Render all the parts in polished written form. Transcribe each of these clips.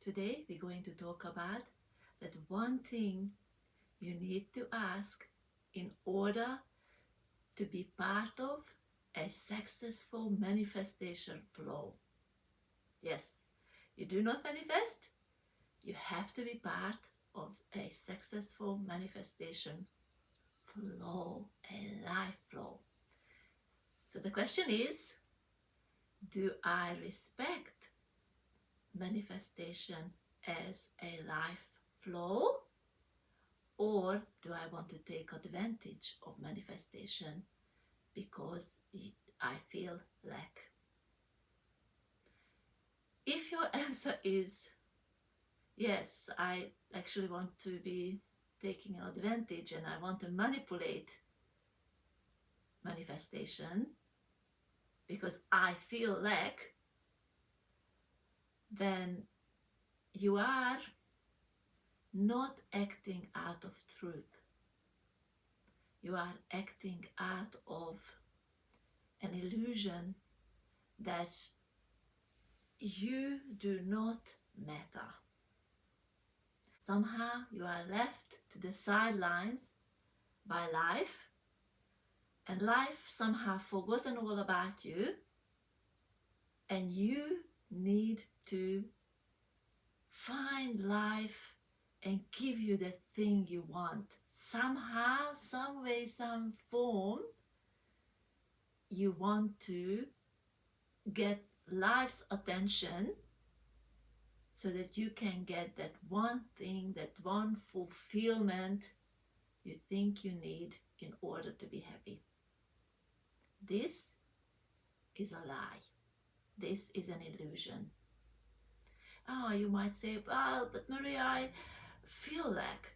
Today we're going to talk about that one thing you need to ask in order to be part of a successful manifestation flow. Yes, you do not manifest, you have to be part of a successful manifestation flow, a life flow. So the question is, do I respect manifestation as a life flow, or do I want to take advantage of manifestation because I feel lack? If your answer is yes, I actually want to be taking advantage and I want to manipulate manifestation because I feel lack, then you are not acting out of truth. You are acting out of an illusion that you do not matter. Somehow you are left to the sidelines by life, and life somehow forgotten all about you, and you need to find life and give you the thing you want. Somehow, some way, some form, you want to get life's attention so that you can get that one thing, that one fulfillment you think you need in order to be happy. This is a lie. This is an illusion. You might say, well, but Maria, I feel like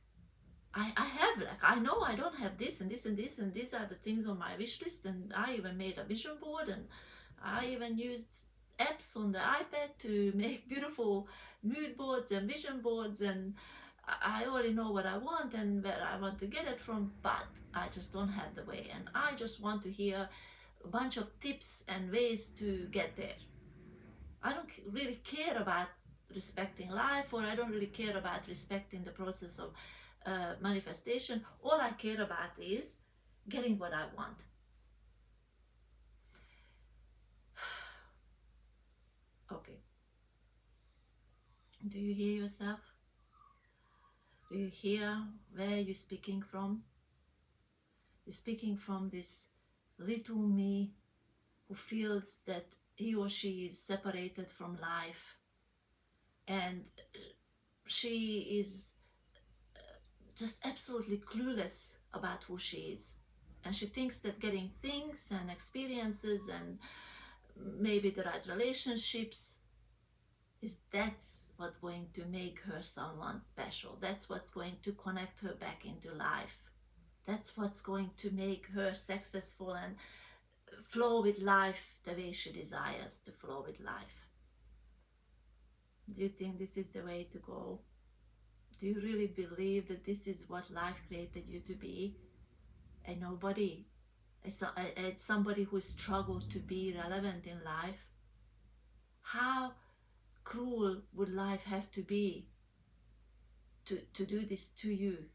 I have like, I know I don't have this and this and this, and these are the things on my wish list, and I even made a vision board, and I even used apps on the iPad to make beautiful mood boards and vision boards, and I already know what I want and where I want to get it from, but I just don't have the way, and I just want to hear a bunch of tips and ways to get there. I don't really care about respecting life, or I don't really care about respecting the process of manifestation. All I care about is getting what I want. Okay. Do you hear yourself? Do you hear where you're speaking from? You're speaking from this little me who feels that he or she is separated from life, and she is just absolutely clueless about who she is, and she thinks that getting things and experiences and maybe the right relationships that's what's going to make her someone special. That's what's going to connect her back into life. That's what's going to make her successful and flow with life the way she desires to flow with life. Do you think this is the way to go? Do you really believe that this is what life created you to be? A nobody, somebody who struggled to be relevant in life? How cruel would life have to be to do this to you?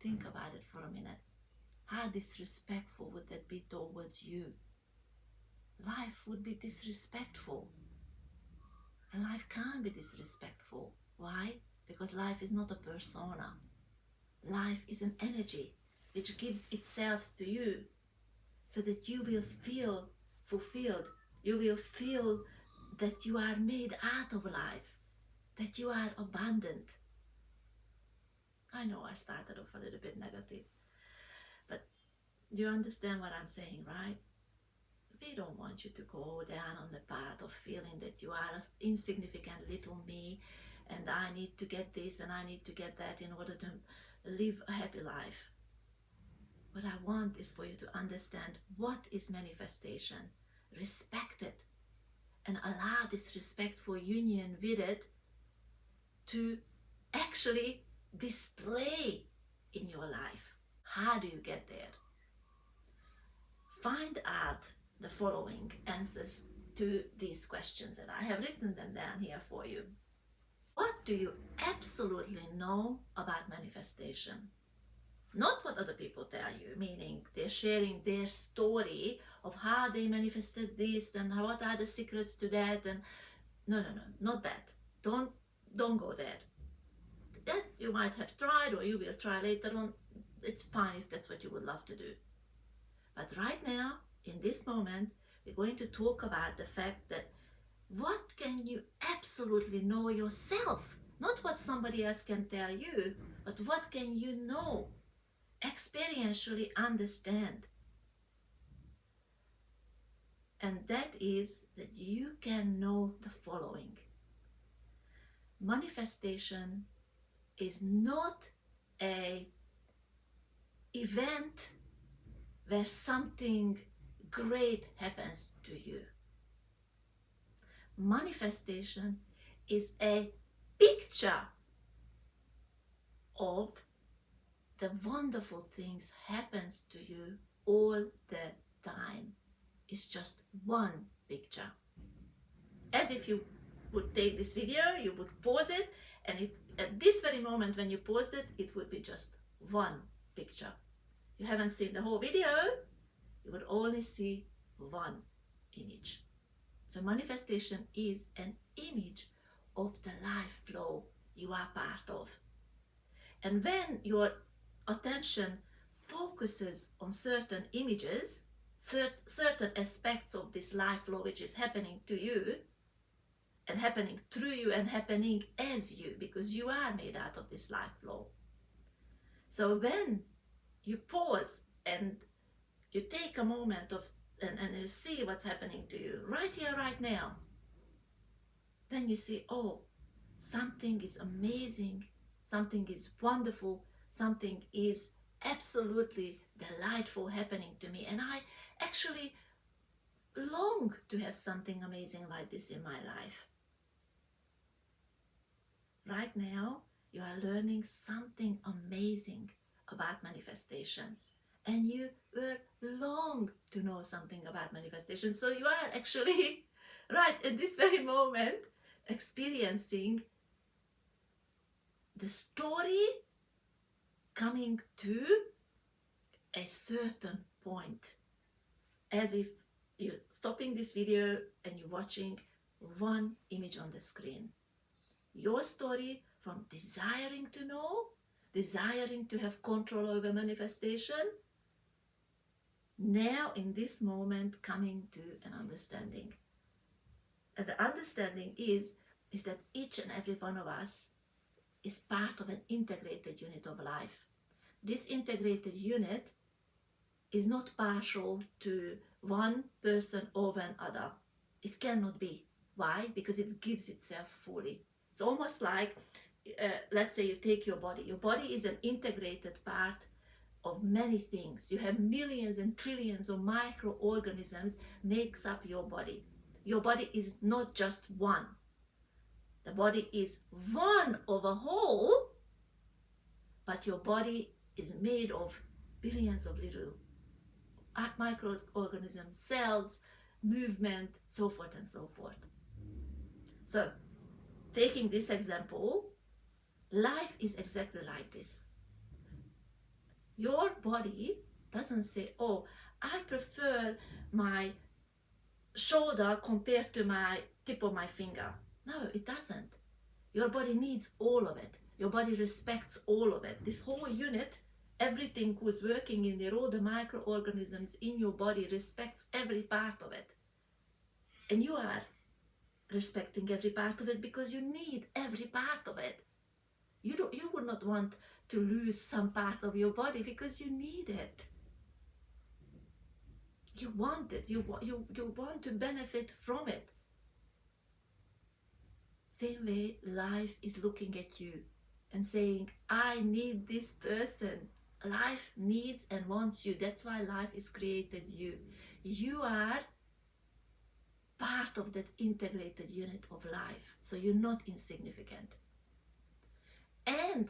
Think about it for a minute. How disrespectful would that be towards you? Life would be disrespectful. And life can't be disrespectful. Why? Because life is not a persona. Life is an energy which gives itself to you so that you will feel fulfilled. You will feel that you are made out of life, that you are abundant. I know I started off a little bit negative, but you understand what I'm saying, right? We don't want you to go down on the path of feeling that you are an insignificant little me, and I need to get this and I need to get that in order to live a happy life. What I want is for you to understand what is manifestation, respect it, and allow this respectful union with it to actually display in your life. How do you get there? Find out the following answers to these questions, and I have written them down here for you. What do you absolutely know about manifestation? Not what other people tell you, meaning they're sharing their story of how they manifested this and what are the secrets to that, and no, not that. Don't go there. That you might have tried or you will try later on. It's fine if that's what you would love to do. But right now, in this moment, we're going to talk about the fact that what can you absolutely know yourself? Not what somebody else can tell you, but what can you know, experientially understand. And that is that you can know the following. Manifestation is not a event where something great happens to you. Manifestation is a picture of the wonderful things happens to you all the time. It's just one picture. As if you would take this video, you would pause it, and at this very moment when you pause it, it would be just one picture. You haven't seen the whole video, you would only see one image. So manifestation is an image of the life flow you are part of. And when your attention focuses on certain images, certain aspects of this life flow which is happening to you, and happening through you and happening as you, because you are made out of this life flow. So when you pause and you take a moment of and you see what's happening to you right here, right now, then you see, oh, something is amazing, something is wonderful, something is absolutely delightful happening to me, and I actually long to have something amazing like this in my life. Right now, you are learning something amazing about manifestation, and you will long to know something about manifestation. So you are actually right at this very moment experiencing the story coming to a certain point, as if you're stopping this video and you're watching one image on the screen. Your story from desiring to know, desiring to have control over manifestation, now in this moment coming to an understanding. And the understanding is that each and every one of us is part of an integrated unit of life. This integrated unit is not partial to one person over another. It cannot be. Why? Because it gives itself fully. It's almost like, let's say you take your body. Your body is an integrated part of many things. You have millions and trillions of microorganisms makes up your body. Your body is not just one. The body is one of a whole, but your body is made of billions of little microorganisms, cells, movement, so forth and so forth. So, taking this example, life is exactly like this. Your body doesn't say, oh, I prefer my shoulder compared to my tip of my finger. No, it doesn't. Your body needs all of it. Your body respects all of it. This whole unit, everything who's working in there, all the microorganisms in your body respects every part of it. And you are respecting every part of it because you need every part of it. You would not want to lose some part of your body because you need it. You want it. You want to benefit from it. Same way life is looking at you and saying, I need this person. Life needs and wants you. That's why life is created you. You are part of that integrated unit of life. So you're not insignificant. And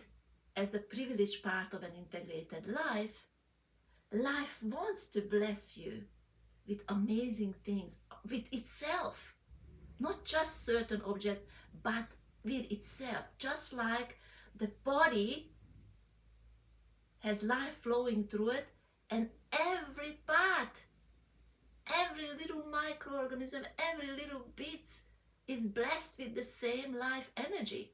as the privileged part of an integrated life, life wants to bless you with amazing things, with itself, not just certain object, but with itself. Just like the body has life flowing through it, and every part, every little microorganism, every little bit is blessed with the same life energy,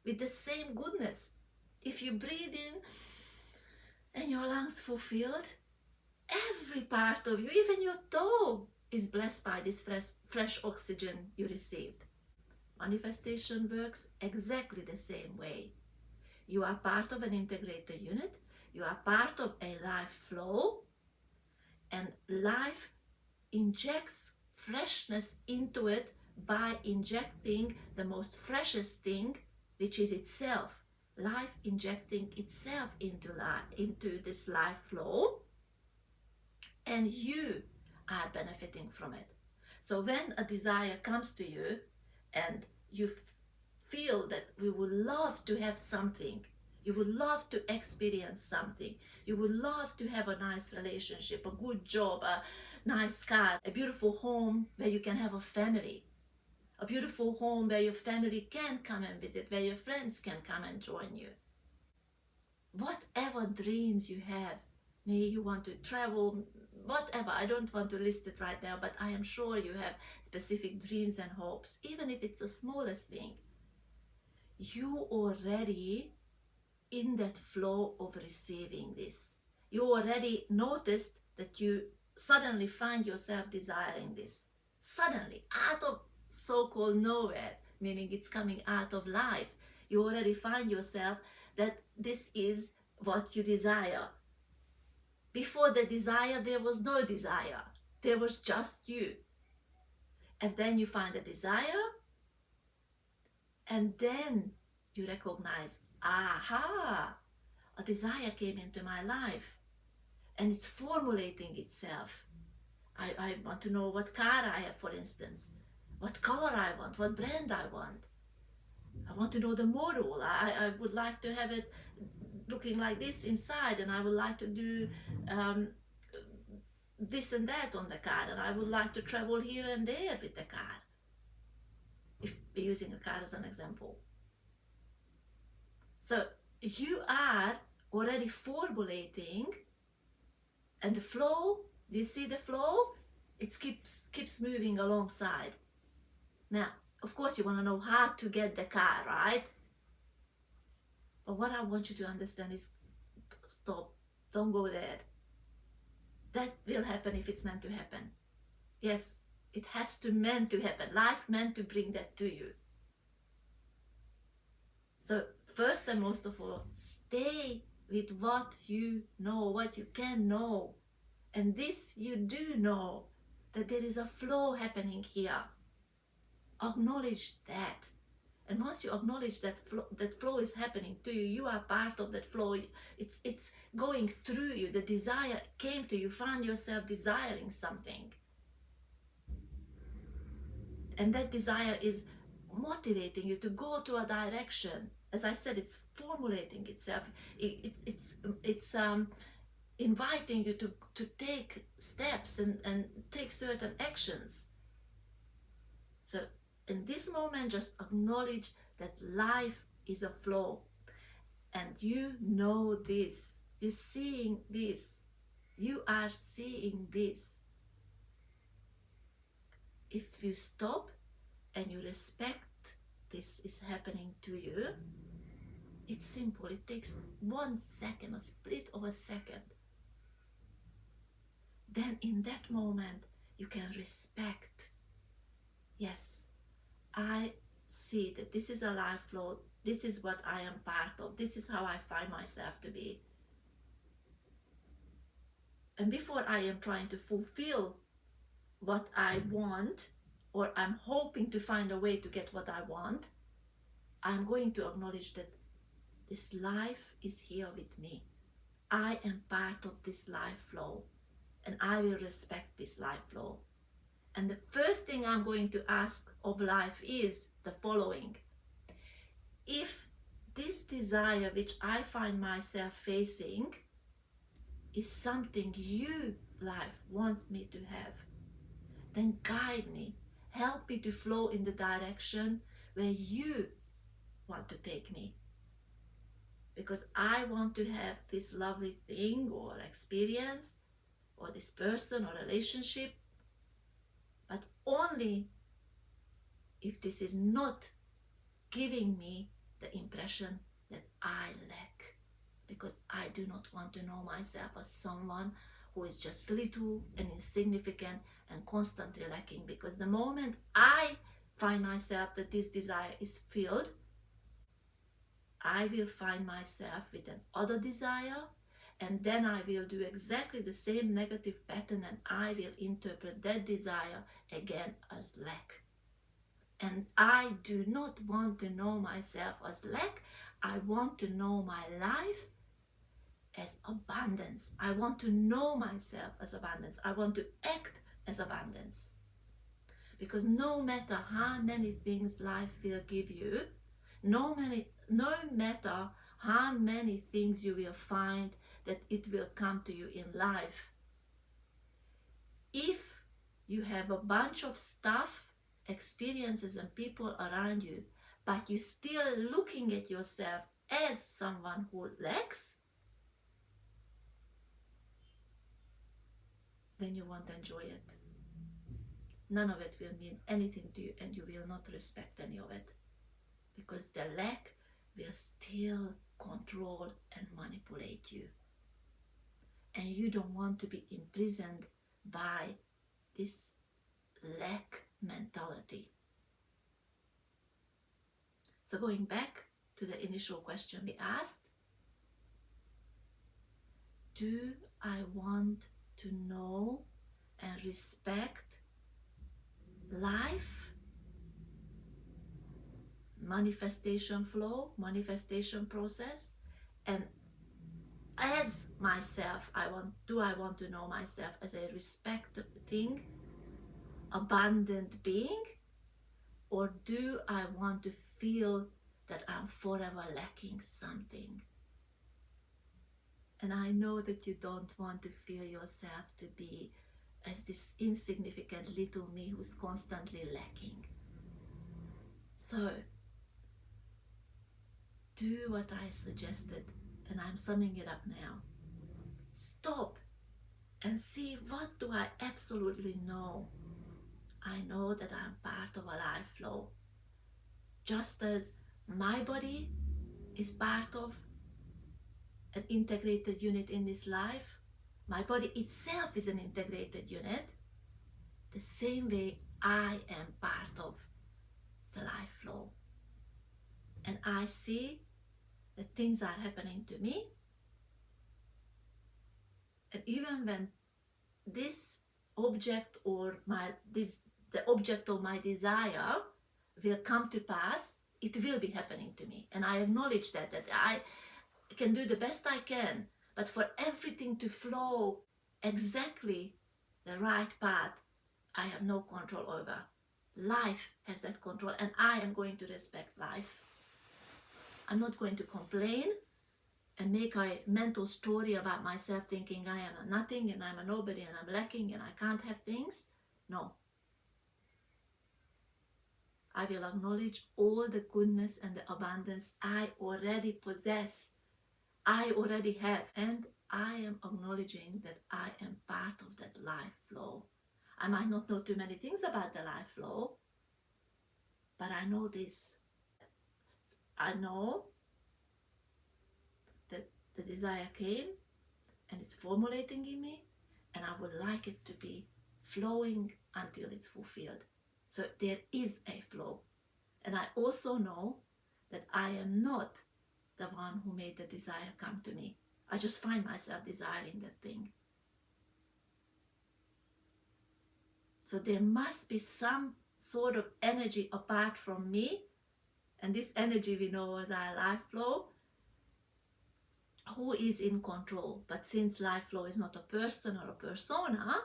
with the same goodness. If you breathe in and your lungs fulfilled, every part of you, even your toe, is blessed by this fresh oxygen you received. Manifestation works exactly the same way. You are part of an integrated unit, you are part of a life flow, and life injects freshness into it by injecting the most freshest thing, which is itself. Life injecting itself into this life flow, and you are benefiting from it. So when a desire comes to you and you feel that we would love to have something, you would love to experience something, you would love to have a nice relationship, a good job, a nice car, a beautiful home where you can have a family, a beautiful home where your family can come and visit, where your friends can come and join you. Whatever dreams you have, maybe you want to travel, whatever, I don't want to list it right now, but I am sure you have specific dreams and hopes, even if it's the smallest thing. You already in that flow of receiving this. You already noticed that you suddenly find yourself desiring this. Suddenly, out of so-called nowhere, meaning it's coming out of life. You already find yourself that this is what you desire. Before the desire, there was no desire. There was just you. And then you find a desire, and then you recognize, aha, a desire came into my life and it's formulating itself. I want to know what car I have, for instance, what color I want, what brand I want. I want to know the model. I would like to have it looking like this inside, and I would like to do this and that on the car, and I would like to travel here and there with the car, if we're using a car as an example. So you are already formulating, and the flow, do you see the flow? It keeps moving alongside. Now, of course, you want to know how to get the car, right? But what I want you to understand is, stop, don't go there. That will happen if it's meant to happen. Yes, it has to meant to happen. Life meant to bring that to you. So first and most of all, stay with what you know, what you can know. And this you do know, that there is a flow happening here. Acknowledge that. And once you acknowledge that flow is happening to you, you are part of that flow. It's going through you. The desire came to you, found yourself desiring something. And that desire is motivating you to go to a direction. As I said, it's formulating itself. It's inviting you to take steps and take certain actions. So in this moment, just acknowledge that life is a flow, and you know this. You're seeing this. You are seeing this. If you stop and you respect this is happening to you, it's simple. It takes 1 second, a split of a second. Then in that moment, you can respect. Yes, I see that this is a life flow. This is what I am part of. This is how I find myself to be. And before I am trying to fulfill what I want, or I'm hoping to find a way to get what I want, I'm going to acknowledge that this life is here with me. I am part of this life flow, and I will respect this life flow. And the first thing I'm going to ask of life is the following. If this desire which I find myself facing is something you life wants me to have, then guide me. Help me to flow in the direction where you want to take me. Because I want to have this lovely thing or experience or this person or relationship, but only if this is not giving me the impression that I lack. Because I do not want to know myself as someone who is just little and insignificant and constantly lacking. Because the moment I find myself that this desire is filled, I will find myself with an other desire, and then I will do exactly the same negative pattern, and I will interpret that desire again as lack. And I do not want to know myself as lack. I want to know my life as abundance. I want to know myself as abundance. I want to act as abundance. Because no matter how many things life will give you, no matter how many things you will find that it will come to you in life, if you have a bunch of stuff, experiences and people around you, but you're still looking at yourself as someone who lacks, then you won't enjoy it. None of it will mean anything to you, and you will not respect any of it, because the lack will still control and manipulate you. And you don't want to be imprisoned by this lack mentality. So going back to the initial question we asked, do I want to know and respect life, manifestation flow, manifestation process, and as myself, I want to know myself as a respecting, abundant being, or do I want to feel that I'm forever lacking something? And I know that you don't want to feel yourself to be as this insignificant little me who's constantly lacking. So do what I suggested, and I'm summing it up now. Stop and see, what do I absolutely know? I know that I'm part of a life flow. Just as my body is part of an integrated unit in this life, my body itself is an integrated unit, the same way I am part of the life flow. And I see that things are happening to me, and even when this object or the object of my desire will come to pass, it will be happening to me. And I acknowledge that I can do the best I can, but for everything to flow exactly the right path, I have no control over. Life has that control, and I am going to respect life. I'm not going to complain and make a mental story about myself thinking I am a nothing and I'm a nobody and I'm lacking and I can't have things. No. I will acknowledge all the goodness and the abundance I already possess, I already have, and I am acknowledging that I am part of that life flow. I might not know too many things about the life flow, but I know this. I know that the desire came and it's formulating in me, and I would like it to be flowing until it's fulfilled. So there is a flow. And I also know that I am not the one who made the desire come to me. I just find myself desiring that thing. So there must be some sort of energy apart from me, and this energy we know as our life flow, who is in control. But since life flow is not a person or a persona,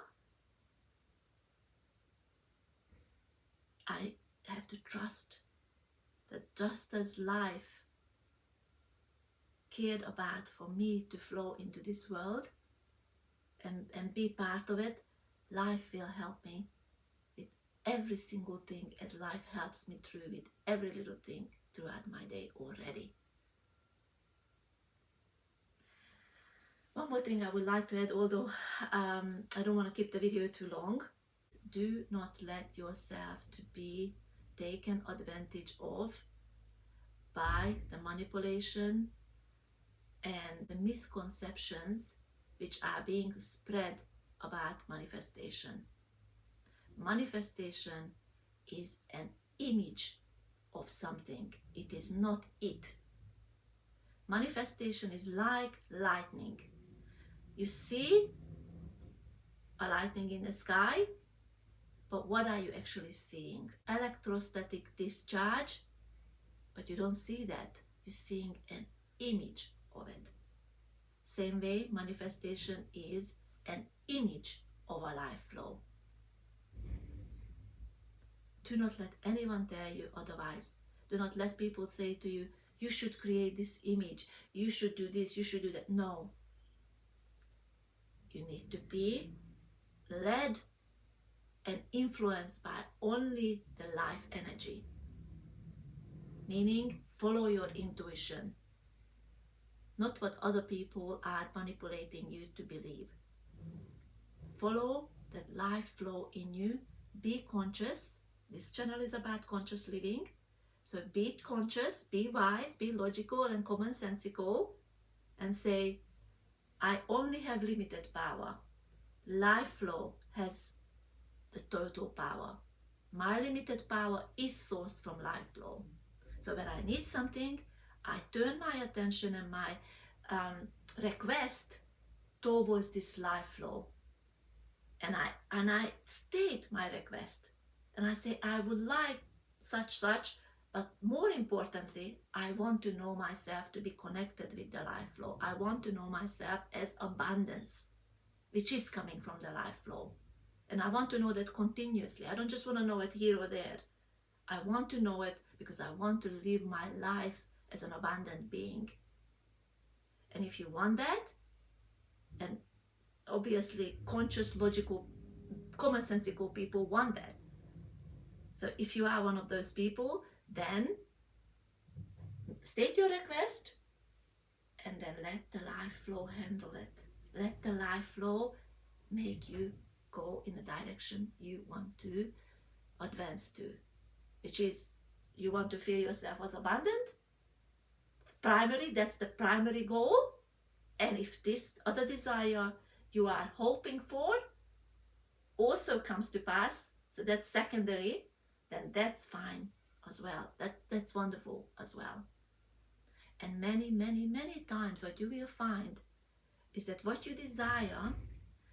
I have to trust that just as life cared about for me to flow into this world, and be part of it, life will help me with every single thing, as life helps me through with every little thing throughout my day already. One more thing I would like to add, although I don't want to keep the video too long. Do not let yourself to be taken advantage of by the manipulation and the misconceptions which are being spread about manifestation. Manifestation is an image of something. It is not it. Manifestation is like lightning. You see a lightning in the sky, but what are you actually seeing? Electrostatic discharge, but you don't see that. You're seeing an image of it. Same way, manifestation is an image of a life flow. Do not let anyone tell you otherwise. Do not let people say to you, you should create this image, you should do this, you should do that. No. You need to be led and influenced by only the life energy. Meaning, follow your intuition, not what other people are manipulating you to believe. Follow that life flow in you. Be conscious. This channel is about conscious living. So be conscious, be wise, be logical and commonsensical, and say, I only have limited power. Life flow has the total power. My limited power is sourced from life flow. So when I need something, I turn my attention and my request towards this life flow. And I state my request. And I say, I would like such, but more importantly, I want to know myself to be connected with the life flow. I want to know myself as abundance, which is coming from the life flow. And I want to know that continuously. I don't just want to know it here or there. I want to know it because I want to live my life as an abundant being. And if you want that, and obviously conscious, logical, commonsensical people want that. So if you are one of those people, then state your request and then let the life flow handle it. Let the life flow make you go in the direction you want to advance to, which is you want to feel yourself as abundant. Primary, that's the primary goal. And if this other desire you are hoping for also comes to pass, so that's secondary, then that's fine as well. That's wonderful as well. And many, many, many times what you will find is that what you desire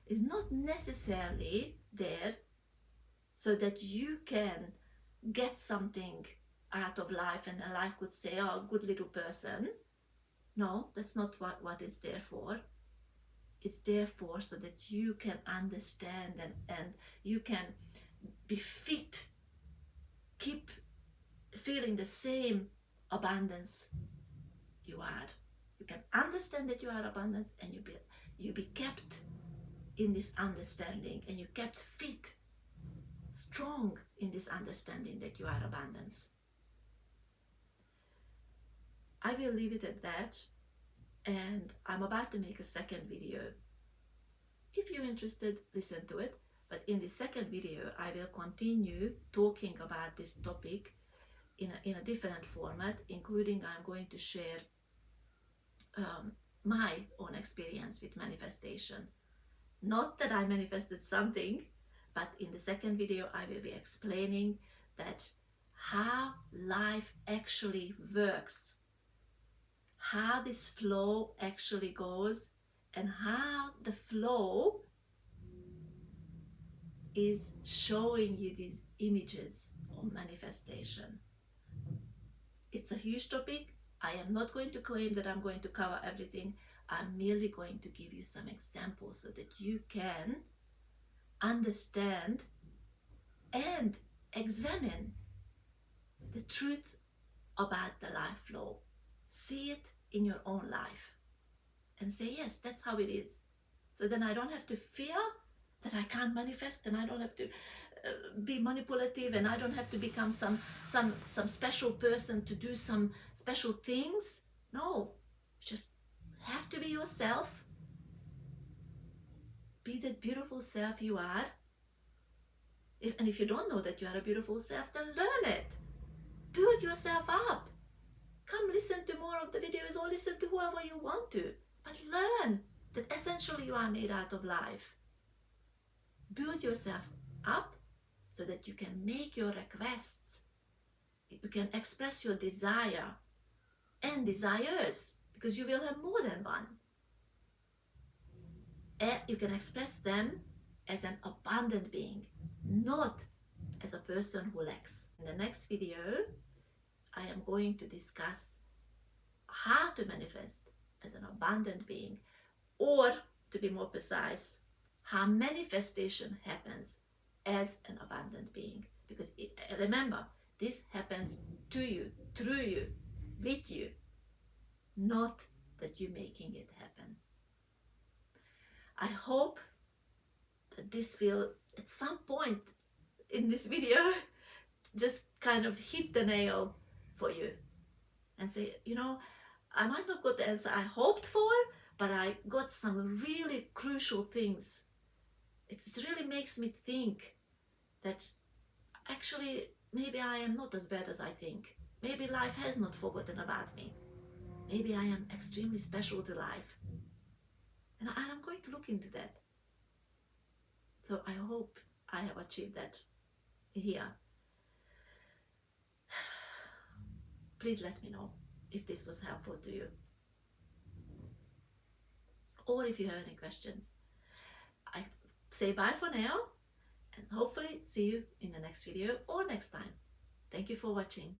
is not necessarily there so that you can get something out of life and then life could say, oh, good little person. No, that's not what it's there for. It's there for so that you can understand and you can be fit, keep feeling the same abundance you are. You can understand that you are abundance and you be kept in this understanding and you kept fit, strong in this understanding that you are abundance. I will leave it at that, and I'm about to make a second video. If you're interested, listen to it. But in the second video, I will continue talking about this topic in a different format, including I'm going to share my own experience with manifestation. Not that I manifested something, but in the second video, I will be explaining that how life actually works, how this flow actually goes, and how the flow is showing you these images of manifestation. It's a huge topic. I am not going to claim that I'm going to cover everything. I'm merely going to give you some examples so that you can understand and examine the truth about the life flow. See it in your own life and say, yes, that's how it is. So then I don't have to fear that I can't manifest, and I don't have to be manipulative, and I don't have to become some special person to do some special things. No, you just have to be yourself. Be that beautiful self you are. And if you don't know that you are a beautiful self, then learn it. Build yourself up. Come listen to more of the videos, or listen to whoever you want to. But learn that essentially you are made out of life. Build yourself up so that you can make your requests. You can express your desire and desires, because you will have more than one. And you can express them as an abundant being, not as a person who lacks. In the next video, I am going to discuss how to manifest as an abundant being, or to be more precise, how manifestation happens as an abundant being. Because remember, this happens to you, through you, with you, not that you're making it happen. I hope that this will, at some point in this video, just kind of hit the nail for you and say, you know, I might not got the answer I hoped for, but I got some really crucial things. It really makes me think that actually maybe I am not as bad as I think. Maybe life has not forgotten about me. Maybe I am extremely special to life. And I'm going to look into that. So I hope I have achieved that here. Please let me know if this was helpful to you, or if you have any questions. I say bye for now, and hopefully see you in the next video or next time. Thank you for watching.